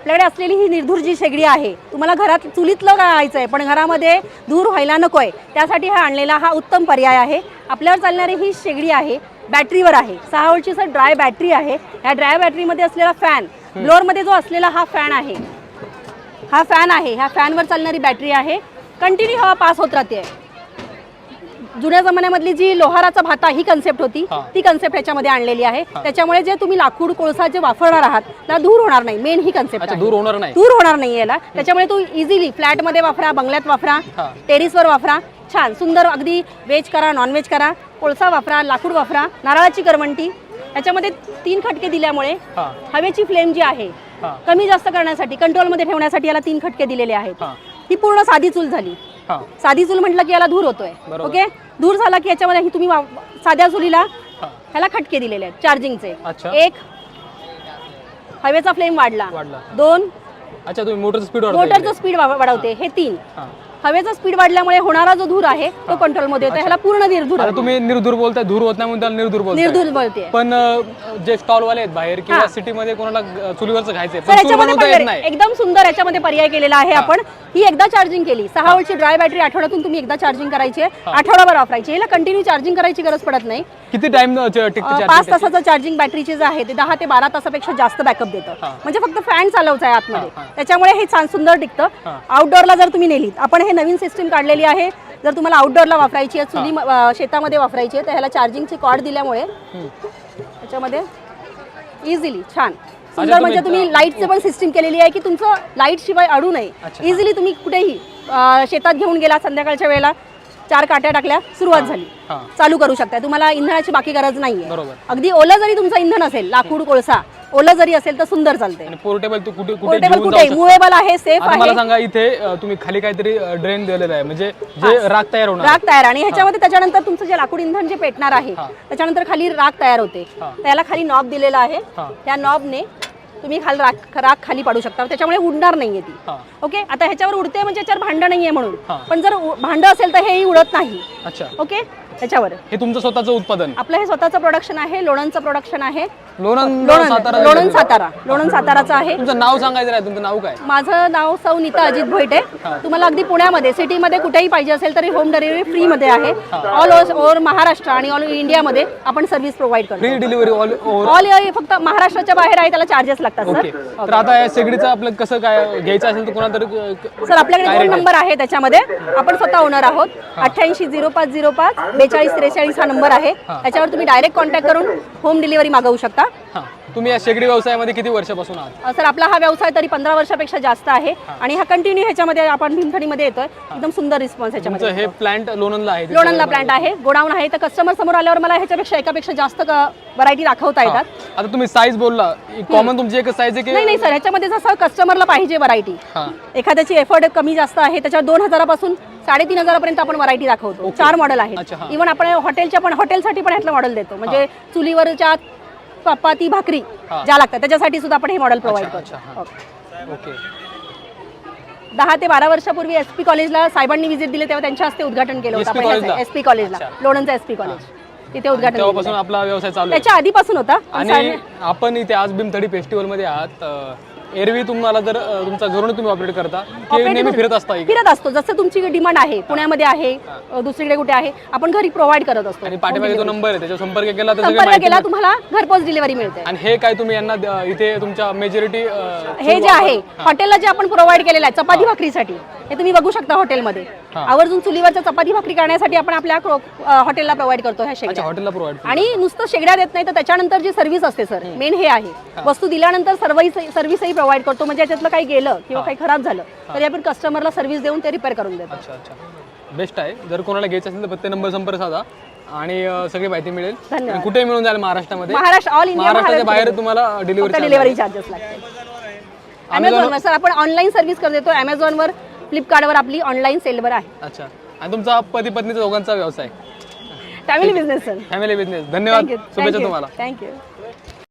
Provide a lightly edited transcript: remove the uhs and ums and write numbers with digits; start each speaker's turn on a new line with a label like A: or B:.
A: आपल्याकडे असलेली ही निर्धूर जी शेगडी आहे, तुम्हाला घरात चुलीतलं करायचं आहे पण घरामध्ये धूर व्हायला नको आहे, त्यासाठी हा आणलेला हा उत्तम पर्याय आहे. आपल्यावर चालणारी ही शेगडी आहे, बॅटरीवर आहे. 6 व्होल्टची ड्राय बॅटरी आहे. या ड्राय बॅटरीमध्ये असलेला फॅन, ब्लोअरमध्ये जो असलेला हा फॅन आहे, हा फॅन आहे, ह्या फॅनवर चालणारी बॅटरी आहे. कंटिन्यू हवा पास होत राहते. जुन्या जमान्यामधली जी लोहाराचा भाता ही कन्सेप्ट होती, ती कन्सेप्ट ह्याच्यामध्ये आणलेली आहे. त्याच्यामुळे जे तुम्ही लाकूड कोळसा जे वापरणार आहात त्याला धूर होणार नाही. मेन ही कन्सेप्ट आहे, धूर होणार नाही याला. त्याच्यामुळे तू इझिली फ्लॅटमध्ये वापरा, बंगल्यात वापरा, टेरिसवर वापरा. छान सुंदर अगदी व्हेज करा, नॉनव्हेज करा, कोळसा वापरा, लाकूड वापरा, नारळाची करवंटी. याच्यामध्ये 3 खटके दिल्यामुळे हवेची फ्लेम जी आहे कमी जास्त करण्यासाठी, कंट्रोलमध्ये ठेवण्यासाठी याला 3 खटके दिलेले आहेत. ही पूर्ण साधी चूल झाली. साधी चूल म्हटलं की याला धूर होतोय. ओके, धूर झाला की याच्यामध्ये ही तुम्ही साध्या चुलीला ह्याला खटके दिलेले आहेत चार्जिंगचे. 1 हवेचा फ्लेम वाढला, 2
B: तुम्ही
A: मोटरचं स्पीड वाढवते, हे 3 हवेचा स्पीड वाढल्यामुळे होणारा जो धूर आहे तो कंट्रोलमध्ये होतो. ह्याला पूर्ण निर्धूर.
B: तुम्ही निर्धूर बोलताय, धूर होत नाही म्हणून त्याला निर्धूर
A: बोलते.
B: पण जे स्टॉलवाले आहेत बाहेर किंवा सिटीमध्ये कोणाला चुलीवरचं खायचंय
A: एकदम सुंदर याच्यामध्ये पर्याय केलेला आहे. आपण ही एकदा चार्जिंग केली, 6 व्होल्टची ड्राय बॅटरी आठवड्यातून तुम्ही एकदा चार्जिंग करायची आहे, आठवडाभर वापरायची. याला कंटिन्यू चार्जिंग करायची गरज पडत नाही.
B: किती टाइम
A: 5 तासाचं चार्जिंग बॅटरीचे जे आहे ते 10 ते 12 तासापेक्षा जास्त बॅकअप देतं. म्हणजे फक्त फॅन चालवायचा आहे आतमध्ये, त्याच्यामुळे हे छान सुंदर टिकतं. आउटडोअरला जर तुम्ही नेलीत, आपण हे नवीन सिस्टीम काढलेली आहे. जर तुम्हाला आउटडोअरला वापरायची आहे, चुली शेतामध्ये वापरायची आहे, तर ह्याला चार्जिंगची कॉर्ड दिल्यामुळे त्याच्यामध्ये इझिली छान सुंदर, म्हणजे तुम्ही लाईटचं पण सिस्टीम केलेली आहे की तुमचं लाईट शिवाय अडू नये. इझिली तुम्ही कुठेही शेतात घेऊन गेला, संध्याकाळच्या वेळेला 4 काट्या टाकल्या, सुरुवात झाली, चालू करू शकता. तुम्हाला इंधनाची बाकी गरज नाहीये. अगदी ओलं जरी तुमचं इंधन असेल, लाकूड कोळसा ओलं जरी असेल तर सुंदर चालते.
B: पोर्टेबल कुठे
A: मुव्हेबल आहे, सेफ आहे.
B: मला सांगा, इथे तुम्ही खाली काहीतरी ड्रेन दिलेलं आहे, म्हणजे जे राख तयार होणार,
A: राख तयार, आणि ह्याच्यामध्ये त्याच्यानंतर तुमचं जे लाकूड इंधन जे पेटणार आहे त्याच्यानंतर खाली राख तयार होते. त्याला खाली नॉब दिलेला आहे. त्या नॉबने तुम्ही राख खाली पाडू शकता, त्याच्यामुळे उडणार नाहीये ती. ओके, आता ह्याच्यावर उडते म्हणजे याच्यावर भांडं नाहीये म्हणून, पण जर भांडं असेल तर हेही उडत नाही. ओके, त्याच्यावर
B: हे तुमचं स्वतःचं उत्पादन,
A: आपलं हे स्वतःचं प्रोडक्शन आहे. लोणंदचं प्रोडक्शन आहे.
B: लोणंद
A: साताराचं आहे.
B: तुमचं नाव सांगायचं आहे. तुमचं नाव काय?
A: माझं नाव सौ नीता अजित भोईटे. तुम्हाला अगदी पुण्यामध्ये सिटीमध्ये कुठेही पाहिजे असेल तरी होम डिलिव्हरी फ्री मध्ये आहे. ऑल ओव्हर महाराष्ट्र आणि ऑल इंडियामध्ये आपण सर्व्हिस प्रोव्हाइड करतो.
B: फ्री डिलिव्हरी
A: ऑल फक्त महाराष्ट्राच्या बाहेर आहे, त्याला चार्जेस लागतात.
B: तर आता या शेगडीचं आपलं कसं काय घ्यायचं असेल तर कोणातरी
A: सर, आपल्याकडे 2 नंबर आहे त्याच्यामध्ये. आपण स्वतः ओनर आहोत. 880505 4243 हा नंबर आहे. त्याच्यावर तुम्ही डायरेक्ट कॉन्टॅक्ट करून होम डिलिव्हरी मागवू शकता.
B: तुम्ही या शेगडी व्यवसायामध्ये किती वर्षापासून आहात?
A: सर, आपला हा व्यवसाय तरी 15 वर्षापेक्षा जास्त आहे आणि हा कंटिन्यू ह्याच्यामध्ये आपण भीमथडीमध्ये येतोय. एकदम सुंदर रिस्पॉन्स ह्याच्यामध्ये.
B: हे प्लांट लोणंदला आहे?
A: लोणंदला प्लांट आहे, गोडाऊन आहे. तर कस्टमर समोर आल्यावर मला ह्याच्यापेक्षा एकापेक्षा जास्त व्हरायटी दाखवता येतात.
B: आता तुम्ही साईज बोलला, कॉमन तुमची एकच साईज आहे की
A: नाही? सर, ह्याच्यामध्ये जसं कस्टमरला पाहिजे व्हरायटी, एखाद्याची एफर्ट कमी जास्त आहे त्याच्यावर 2000 पासून 3500 पर्यंत आपण व्हरायटी दाखवतो. 4 मॉडेल आहेत. इव्हन आपण हॉटेलसाठी पण ह्यातलं मॉडेल देतो. म्हणजे चुलीवरच्या चपाती भाकरी ज्या लागतात त्याच्यासाठी सुद्धा आपण हे मॉडेल प्रोव्हाइड करतो.
B: ओके.
A: 10 ते 12 वर्षापूर्वी SP कॉलेजला साहेबांनी व्हिजिट दिली, तेव्हा त्यांच्या हस्ते उद्घाटन केलं होतं. SP कॉलेजला, लोणंदचं SP कॉलेज, तिथे उद्घाटन.
B: तेव्हापासून आपला व्यवसाय चालू आहे?
A: त्याच्या आधीपासून होता.
B: आणि आपण इथे आज भीमथडी फेस्टिवल मध्ये आहात. एरवी तुम्हाला जर तुमचा घरून तुम्ही ऑपरेट करता की नेहमी फिरत
A: असतो? जसं तुमची डिमांड आहे, पुण्यामध्ये आहे, दुसरीकडे कुठे आहे, आपण घरी प्रोव्हाइड करत असतो.
B: आणि पाठीमागे जो नंबर आहे त्याच्यावर संपर्क
A: केला तुम्हाला घरपोच डिलिव्हरी मिळते.
B: आणि हे काय तुम्ही यांना इथे तुमच्या मेजॉरिटी
A: हे जे आहे हॉटेलला जे आपण प्रोव्हाइड केलेलं आहे चपाती भाकरीसाठी, हे तुम्ही बघू शकता. हॉटेलमध्ये आवर्जून चुलीवरच्या चपाती भाकरी करण्यासाठी आपण आपल्या हॉटेलला प्रोव्हाइड करतो ह्या शेगड्या.
B: हॉटेलला प्रोव्हाइड.
A: आणि नुसतं शेगड्या देत नाही तर त्याच्यानंतर जी सर्व्हिस असते सर, मेन हे आहे. वस्तू दिल्यानंतर सर्व्हिसही प्रोव्हाइड करतो. म्हणजे याच्यातलं काही गेलं किंवा काही खराब झालं तरी आपण कस्टमरला सर्व्हिस देऊन ते रिपेअर करून देतो.
B: बेस्ट आहे. जर कोणाला घ्यायचं असेल तर प्रत्येक नंबर संपर्क साधा आणि सगळी माहिती मिळेल. कुठे मिळून जाईल महाराष्ट्रामध्ये?
A: ऑल इंडिया,
B: महाराष्ट्राच्या बाहेर तुम्हाला
A: डिलिव्हरी चार्जेस लागते. अमेझॉनवर सर आपण ऑनलाईन सर्व्हिस करत देतो. अमेझॉनवर, फ्लिपकार्टवर आपली ऑनलाईन सेलवर आहे.
B: अच्छा. आणि तुमचा पती पत्नीचा दोघांचा व्यवसाय?
A: Family business sir.
B: Family business. धन्यवाद. शुभेच्छा तुम्हाला.
A: थँक्यू.